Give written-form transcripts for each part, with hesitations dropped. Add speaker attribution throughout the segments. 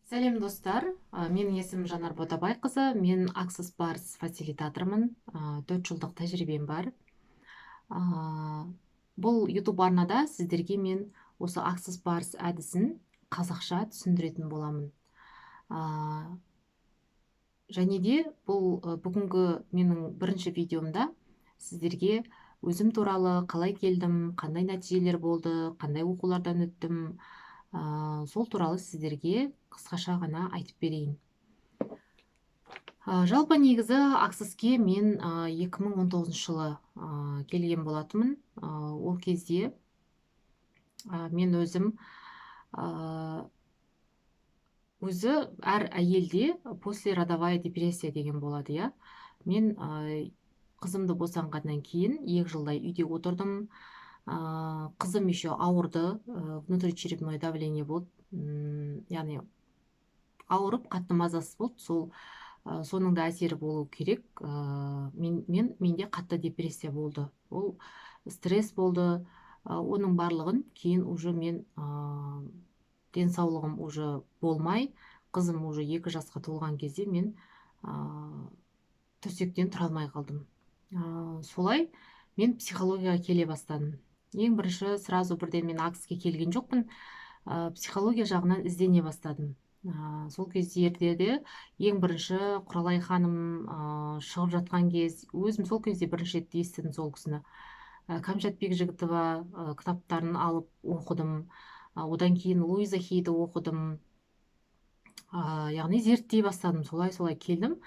Speaker 1: Сәлем достар, менің есімім Жанар Ботабайқызы, мен Access Bars фасилитатормын, 4 жылдық тәжірибем бар. Бұл YouTube арнада сіздерге мен осы Access Bars әдісін қазақша түсіндіретін боламын. Және де бұл бүгінгі менің бірінші видеомда сіздерге өзім туралы қалай келдім, қандай нәтижелер болды, қандай оқулардан өттім, сол туралы сіздерге қысқаша ғана айтып берейін. Жалпы негізі Accessке мен 2019 жылы келген болатынмын. Ол кезде мен өзім өзі әр әйелде послеродовая депрессия деген болады, иә. Мен қызымды босанғаннан кейін 2 жылдай үйде отырдым. Қызым еще ауырды, внутричерепное давление болды, яғни ауырып қатты мазасыз болды. Соның да әсері болу керек. Менде қатты депрессия болды. Ол стресс болды. Оның барлығын кейін уже мен денсаулығым уже болмай, қызым уже 2 жасқа толған кезде мен төсектен тұра алмай қалдым. Солай мен психологияға келе бастадым. Ең бірінші сразу бірден мен Accessке келген жоқпын, психология жағынан іздене бастадым. Сол кездерде ең бірінші Құралай ханым шығып жатқан кез, өзім сол кезде бірінші рет естідім сол кісіні. Кәмшат Бекжігітова кітаптарын алып оқыдым. Одан кейін Луиза Хейді оқыдым. Яғни зерттей бастадым, солай келдім.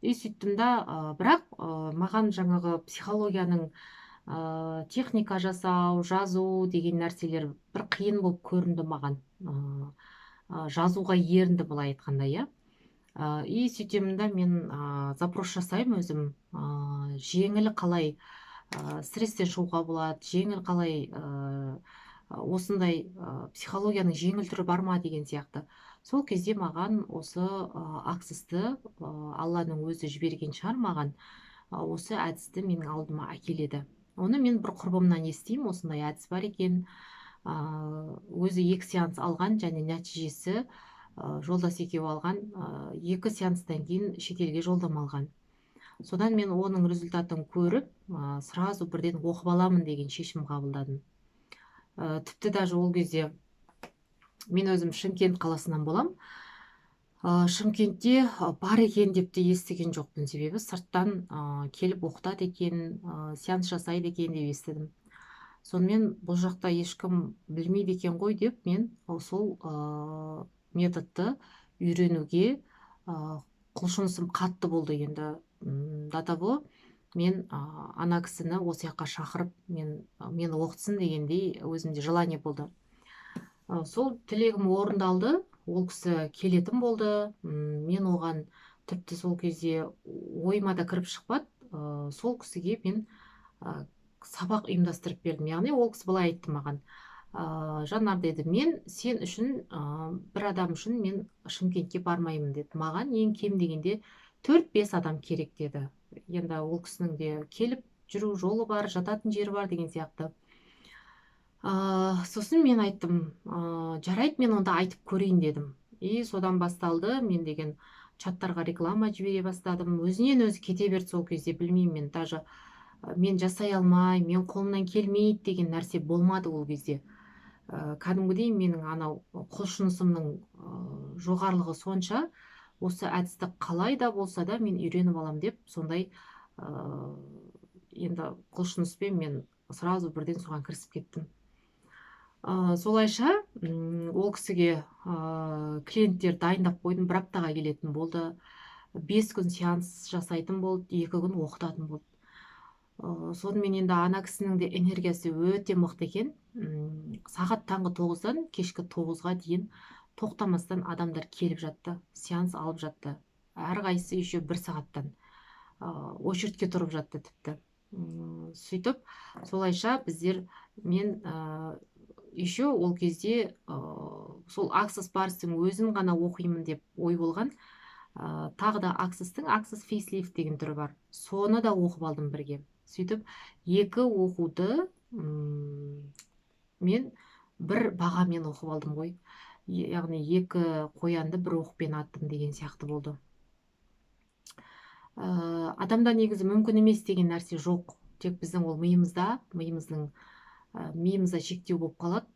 Speaker 1: Сөйттім да, бірақ маған жаңағы психологияның техника жасау, жазу деген нәрселер бір қиын болып көрінді маған. Жазуға ерінді, былай айтқанда, иә. Сөйтемін да мен запрос жасаймын өзім, жеңіл қалай стресстен шығуға болады, жеңіл қалай осындай психологияның жеңіл түрі бар ма деген сияқты. Сол кезде маған осы Accessті Алланың өзі жіберген шығар маған, осы әдісті менің алдыма әкеледі. Оны мен бір құрбымнан естимін, осындай әдіс бар екен. Өзі 2 сеанс алған, және нәтижесі жолдас екеуі алған, 2 сеанстан кейін шетелге жолдама алған. Содан мен оның результатын көріп, сразу бірден оқып аламын деген шешім қабылдадым. Тіпті даже ол кезде мен өзім Шымкент қаласынан болам. Шымкентте бар екен деп те естіген жоқпын, себебі сырттан келіп оқытады екен, сеанс жасайды екен деп естідім. Сонымен бұл жақта ешкім білмейді екен ғой деп, мен сол методты үйренуге құлшынысым қатты болды. Енді до того мен ана кісіні осы жаққа шақырып мені оқытсын дегендей өзімде желание болды. Сол тілегім орындалды, ол кісі келетін болды. Мен оған тіпті сол кезде ойыма да кіріп шықпады. Сол кісіге мен сабақ ұйымдастырып бердім. Яғни ол кісі былай айтты маған: Жанар, деді, мен сен үшін, бір адам үшін мен Шымкентке бармаймын деді. Маған ең кем дегенде 4-5 адам керек деді. Енді ол кісінің де келіп жүру жолы бар, жататын жері бар деген сияқты. Сосын мен айттым, жарайды, мен онда айтып көрейін дедім. Содан басталды. Мен деген чаттарға реклама жібере бастадым. Өзінен өзі кете берді сол кезде, білмеймін, мен даже мен жасай алмай, мен қолымнан келмейді деген нәрсе болмады ол кезде. Кәдімгідей менің анау құлшынысымның жоғарылығы сонша, осы әдісті қалай да болса да мен үйреніп алам деп, сондай енді құлшыныспен мен сразу бірден соған кірісіп кеттім. Солайша ол кісіге клиенттер дайындап қойдым, бір аптаға келетін болды. 5 күн сеанс жасайтын болды, 2 күн оқытатын болды. Сонымен енді ана кісінің де энергиясы өте мықты екен. Сағат таңғы 9-дан кешкі 9-ға дейін тоқтамастан адамдар келіп жатты, сеанс алып жатты. Әрқайсысы еще 1 сағаттан очередьке тұрып жатты тіпті. Сөйтіп, солайша мен еще ол кезде сол Access Bars'тың өзін ғана оқимын деп ой болған. Тағы да Access Facelift деген түрі бар. Соны да оқып алдым бірге. Сөйтіп, 2 оқуды мен бір бағамен оқып алдым ғой. яғни екі қоянды бір оқпен аттым деген сияқты болды. Адамда негізі мүмкін емес деген нәрсе жоқ, тек біздің ол миымызда шектеу болып қалады.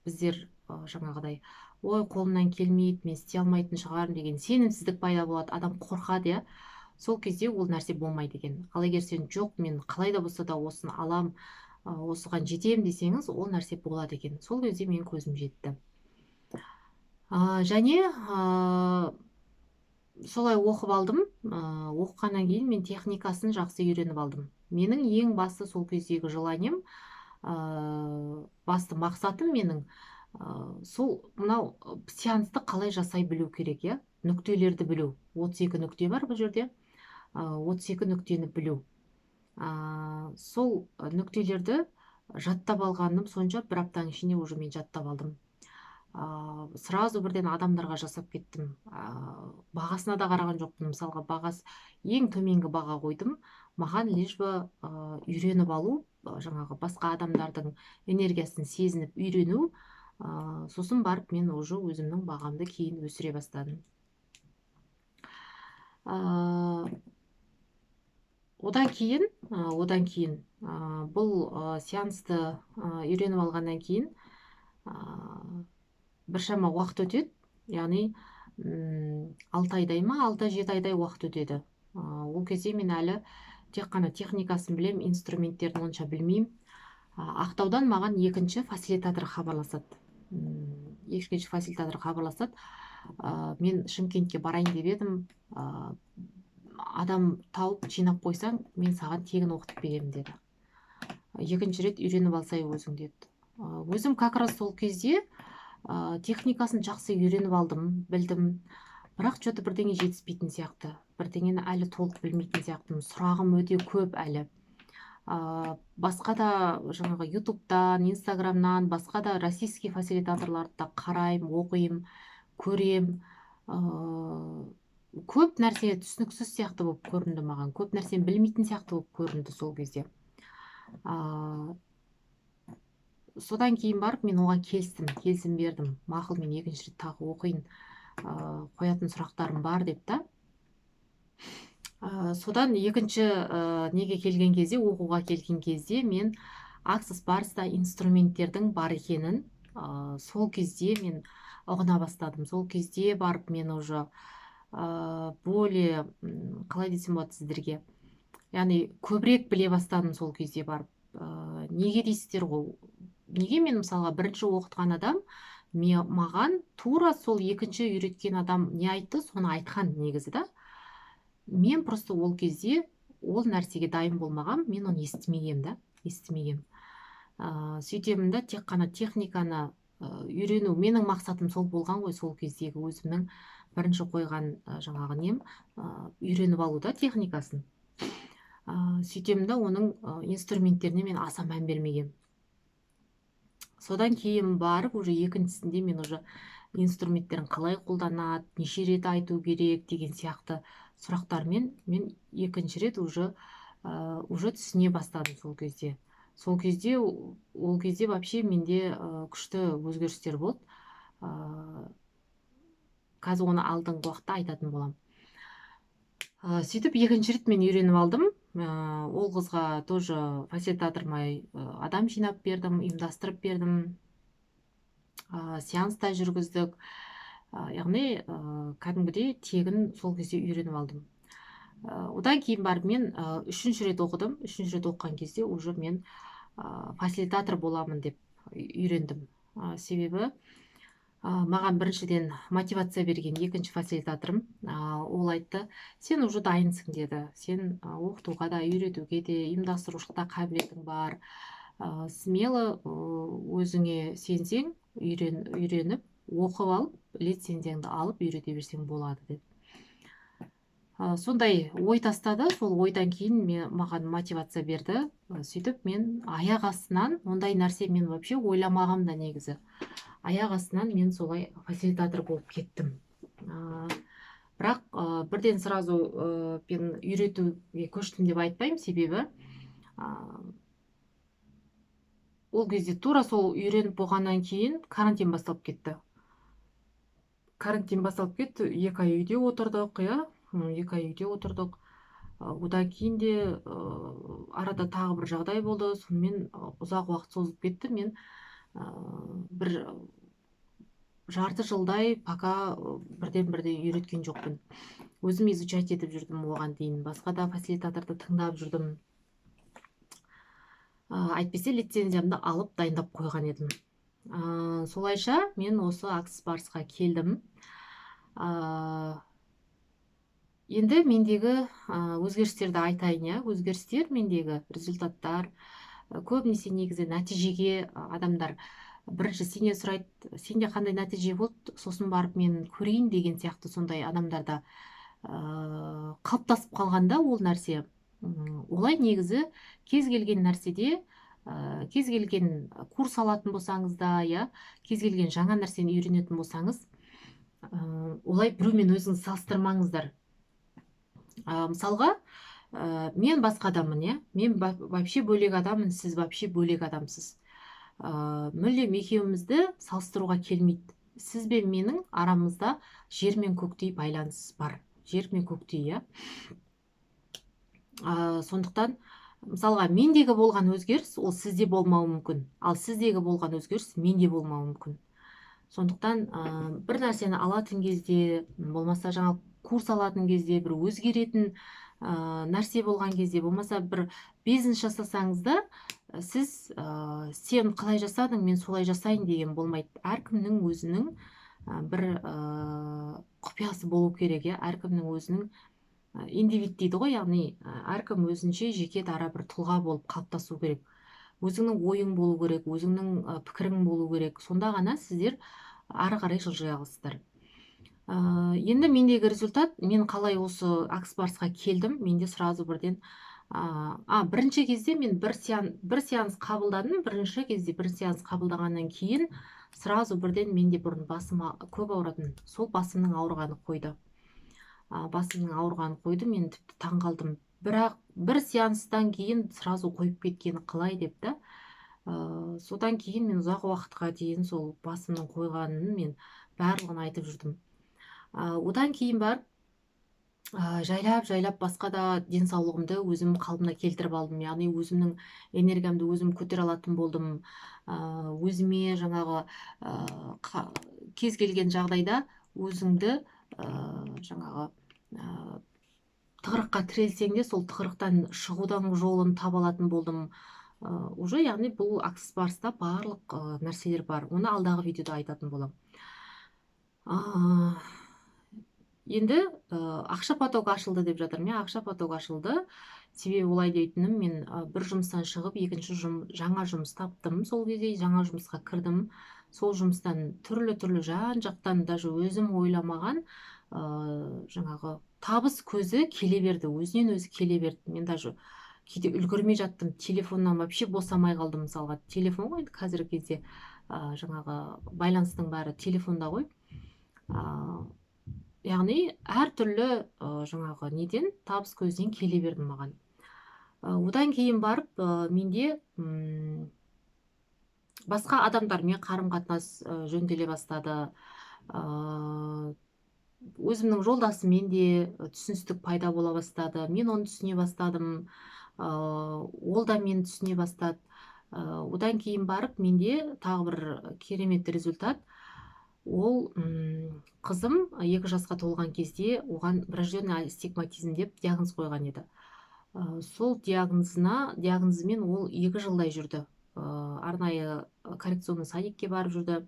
Speaker 1: Біздер жаңағыдай ой қолымнан келмейді, мен істей алмайтын шығармын деген сенімсіздік пайда болады, адам қорқады, иә. Сол кезде ол нәрсе болмайды екен. Ал егер сен жоқ, мен қалай да болса да осыны алам, осыған жетем десеңіз, ол нәрсе болады екен. Сол кезде мен көзім жетті. Және солай оқып алдым. Оқығаннан кейін мен техникасын жақсы үйреніп алдым. Менің ең басты сол кездегі желанием, басты мақсатым менің сол мынау сеансты қалай жасай білу керек, иә. Нүктелерді білу. 32 нүкте бар бұл жерде. 32 нүктені білу. Сол нүктелерді жаттап алғаным сонша, бір аптаның ішінде уже мен жаттап алдым. Сразу бірден адамдарға жасап кеттім. Бағасына да қараған жоқпын. Мысалға бағасы ең төменгі баға қойдым. Маған лишь бы үйреніп алу, жаңағы басқа адамдардың энергиясын сезініп үйрену, сосын барып мен уже өзімнің бағамды кейін өсіре бастадым. Одан кейін бұл сеансты үйреніп алғаннан кейін біршама уақыт өтеді, яғни 6 айдай ма, 6-7 айдай уақыт өтеді. Ол кезде мен әлі тек қана техникасын білем, инструменттерін онша білмеймін. Ақтаудан маған екінші фасилитатор хабарласады. Мен Шымкентке барайын деп едім, адам тауып жинап қойсаң, мен саған тегін оқытып беремін деді. Екінші рет үйреніп алсай өзің деді. Өзім как раз сол кезде техникасын жақсы үйреніп алдым, білдім. Бірақ что-то бірдеңе жетіспейтін сияқты. Бірдеңені әлі толық білмейтін сияқтымын. Сұрағым өте көп әлі. Басқа да жаңағы ютубтан, инстаграмнан, басқа да российский фасилитаторларды да қараймын, оқимын, көрем. Көп нәрсе түсініксіз сияқты болып көрінді маған. Көп нәрсені білмейтін сияқты болып көрінді сол кезде. Содан кейін барып мен оған келісім бердім. Мақұл, мен екінші рет тағы оқиын, қоятын сұрақтарым бар деп та. Содан екінші оқуға келген кезде мен Access Barsta инструменттердің бар екенін сол кезде мен ұғына бастадым. Сол кезде барып мен уже более, қалай десем болады сіздерге, яғни көбірек біле бастадым сол кезде барып. Неге дейсіздер ғой? Неге мен мысалға бірінші оқытқан адам маған тура сол екінші үйреткен адам не айтты, соны айтқан негізі да. Мен просто ол кезде ол нәрсеге дайын болмағам, мен оны естімегем. Сөйтемін да, тек қана техниканы үйрену, менің мақсатым сол болған ғой, сол кездегі өзімнің бірінші қойған жаңағы нем, үйреніп алуда техникасын. Сөйтемін да, оның инструменттеріне мен аса мән бермегем. Содан кейін барып, уже екіншісінде мен уже инструменттерін қалай қолданады, неше рет айту керек деген сияқты сұрақтармен мен екінші рет уже түсіне бастадым сол кезде. Сол кезде вообще менде күшті өзгерістер болды. Қазір оны алдыңғы уақытта айтатын болам. Сөйтіп екінші рет мен үйреніп алдым. Ол қызға тоже фасилитаторыма адам жинап бердім, ұйымдастырып бердім. Сеанста жүргіздік. Яғни кәдімгідей тегін сол кезде үйреніп алдым. Одан кейін барып мен үшінші рет оқыдым. Үшінші рет оқыған кезде уже мен фасилитатор боламын деп үйрендім. Себебі маған біріншіден мотивация берген екінші фасилитаторым, ол айтты, сен уже дайынсың деді. Сен оқытуға да, үйретуге де, ұйымдастырушылықта қабілетің бар. Смело өзіңе сенсең, үйреніп, оқып алып, лицензияңды алып үйрете берсең болады деді. Сондай ой тастады. Сол ойдан кейін маған мотивация берді. Сөйтіп мен аяқ астынан, ондай нәрсе мен вообще ойламағам да негізі. Аяқ астынан мен солай фасилитатор болып кеттім. Бірақ бірден сразу мен үйретуге көштім деп айтпаймын, себебі ол кезде тура сол үйреніп болғаннан кейін карантин басталып кетті. Карантин басталып кетті, 2 ай үйде отырдық, иә, 2 ай үйде отырдық. Одан кейін де арада тағы бір жағдай болды, сонымен ұзақ уақыт созылып кетті. Мен бір жарты жылдай пока бірден бірде үйреткен жоқпын. Өзім изучать етіп жүрдім оған дейін. Басқа да фасилитаторды тыңдап жүрдім. Әйтпесе лицензиямды алып дайындап қойған едім. Солайша мен осы Access Barsқа келдім. Енді мендегі өзгерістерді айтайын, иә. Өзгерістер, мендегі результаттар көбінесе негізі нәтижеге адамдар бірінші сенен сұрайды, сенде қандай нәтиже болды, сосын барып мен көрейін деген сияқты сондай адамдарда қалыптасып қалғанда ол нәрсе. Олай негізі кез келген нәрседе, кез келген курс алатын болсаңыз да, иә, кез келген жаңа нәрсені үйренетін болсаңыз, олай біреумен өзіңіз салыстырмаңыздар. Мысалға, мен басқа адаммын, иә, мен вообще бөлек адаммын, сіз вообще бөлек адамсыз. Мүлдем екеумізді салыстыруға келмейді. Сіз бен менің арамызда жер мен көктей байланыс бар. Жер мен көктей, иә. Сондықтан, мысалға, мендегі болған өзгеріс ол сізде болмауы мүмкін, ал сіздегі болған өзгеріс менде болмауы мүмкін. Сондықтан бір нәрсені алатын кезде, болмаса жаңа курс алатын кезде, бір өзгеретін нәрсе болған кезде, болмаса бір бизнес жасасаңыз да, сіз сен қалай жасадың, мен солай жасайын деген болмайды. Әркімнің өзінің бір құпиясы болу керек, иә. Әркімнің өзінің индивид дейді ғой, яғни әркім өзінше жеке дара бір тұлға болып қалыптасу керек. Өзіңнің ойың болу керек, өзіңнің пікірің болу керек. Сонда ғана сіздер ары қарай жылжи аласыздар. Енді мендегі результат, мен қалай осы Access Barsқа келдім, менде сразу бірден бірінші кезде мен бір сеанс қабылдадым. Бірінші кезде бір сеанс қабылдағаннан кейін сразу бірден менде бұрын басым көп ауыратын, сол басымның ауырғаны қойды. Мен тіпті таңғалдым. Бірақ бір сеанстан кейін сразу қойып кеткені қалай деп та. Содан кейін мен ұзақ уақытқа дейін сол басымның қойғанын мен барлығын айтып жүрдім. Одан кейін бар жайлап басқа да денсаулығымды өзім қалпына келтіріп алдым. Яғни өзімнің энергиямды өзім көтере алатын болдым. Өзіме жаңағы кез келген жағдайда өзіңді жаңағы тығырыққа тірелсең де сол тығырықтан шығудан жолын таба алатын болдым. Уже, яғни бұл Access Bars'та барлық нәрселер бар. Оны алдағы видеода айтатын болам. Енді ақша потогі ашылды деп жатырмын. Ақша потогі ашылды. Себебі олай дейтінім, мен бір жұмыстан шығып, екінші жаңа жұмыс таптым. Сол кезде жаңа жұмысқа кірдім. Сол жұмыстан түрлі жан жақтан, даже өзім ойламаған жаңағы табыс көзі келе берді. Өзінен өзі келе берді. Мен даже кейде үлгермей жаттым. Телефоннан вообще босамай қалдым. Мысалға, телефон ғой, қазіргі кезде жаңағы байланыстың бәрі телефонда ғой. Яғни әртүрлі жаңағы неден, табыс көзінен келе берді маған. Одан кейін барып, менде басқа адамдармен қарым-қатынас жөнделе бастады. Өзімнің жолдасыммен де түсіністік пайда бола бастады. Мен оны түсіне бастадым. Ол да мені түсіне бастады. Одан кейін барып, менде тағы бір керемет результат. Ол қызым 2 жасқа толған кезде оған врожденный астигматизм деп диагноз қойған еді. Сол диагнозымен ол 2 жылдай жүрді. Арнайы коррекционный садикке барып жүрді.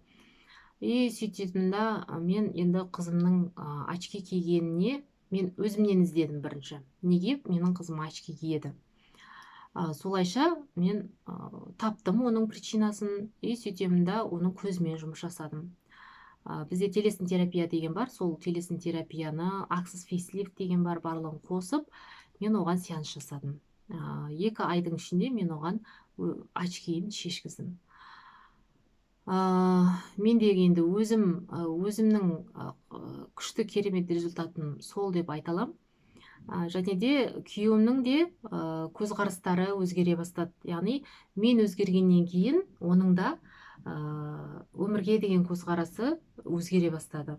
Speaker 1: Сөйтетімда мен енді қызымның очки кигеніне мен өзімнен іздедім бірінші. Неге менің қызым очки киеді? Солайша мен таптым оның причинасын, сөйтемінде оның көзімен жұмыс жасадым. Бізде телесін терапия деген бар, сол телесін терапияны, Access Facelift деген бар, барлығын қосып, мен оған сеанс жасадым. 2 айдың ішінде мен оған очкиін шешкіздім. Мендегі енді өзімнің күшті керемет результатым сол деп айталам. Және де күйеуімнің де көзқарастары өзгере бастады. Яғни мен өзгергеннен кейін оның да өмірге деген көзқарасы өзгере бастады.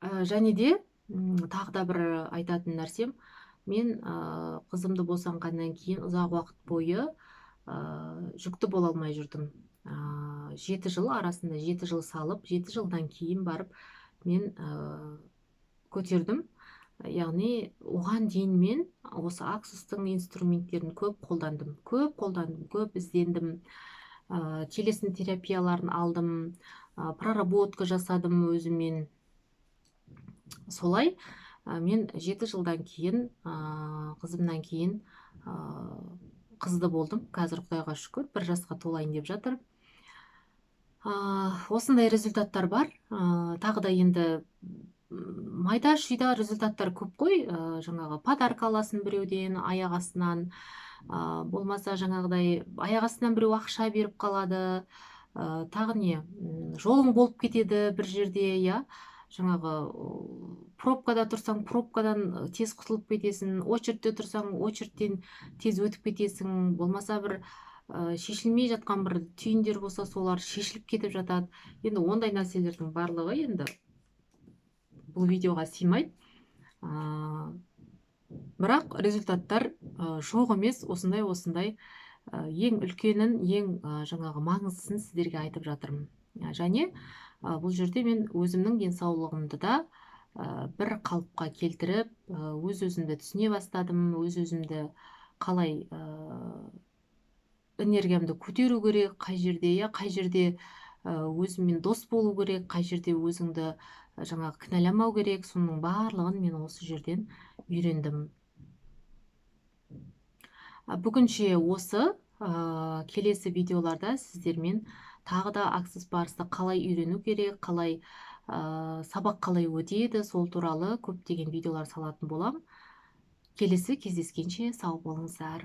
Speaker 1: Және де тағы да бір айтатын нәрсем, мен қызымды босанғаннан кейін ұзақ уақыт бойы жүкті бола алмай жүрдім. 7 жыл арасында 7 жыл салып, 7 жылдан кейін барып мен көтердім. Яғни оған дейін мен осы аксустың инструменттерін көп қолдандым, көп іздендім. Телесін терапияларын алдым, проработка жасадым өзімен. Солай мен 7 жылдан кейін, қызымнан кейін қызды болдым. Қазір Құдайға шүкір 1 жасқа толайын деп жатыр. Осындай результаттар бар. Тағы да енді майда шүйда результаттар көп қой. Жаңағы подарка аласың біреуден, аяқ астынан, болмаса жаңағыдай аяқ астынан біреу ақша беріп қалады. Тағы не, жолың болып кетеді бір жерде, иә. Жаңағы пробкада тұрсаң, пробкадан тез құтылып кетесің, очередьте тұрсаң, очередьтен тез өтіп кетесің. Болмаса бір шешілмей жатқан бір түйіндер болса, солар шешіліп кетіп жатады. Енді ондай нәрселердің барлығы енді бұл видеоға сыймайды. Бірақ результаттар жоқ емес, осындай ең үлкенін, ең жаңағы маңыздысын сіздерге айтып жатырмын. Және бұл жерде мен өзімнің денсаулығымды да бір қалыпқа келтіріп, өз-өзімді түсіне бастадым, өз-өзімді қалай энергиямды көтеру керек, қай жерде өзіммен дос болу керек, қай жерде өзіңді жаңағы кінәламау керек, соның барлығын мен осы жерден үйрендім. Бүгінше осы. Келесі видеоларда сіздермен тағы да аксис барысты қалай үйрену керек, қалай сабақ қалай өтеді, сол туралы көптеген видеолар салатын болам. Келесі кездескенше сау болыңыздар.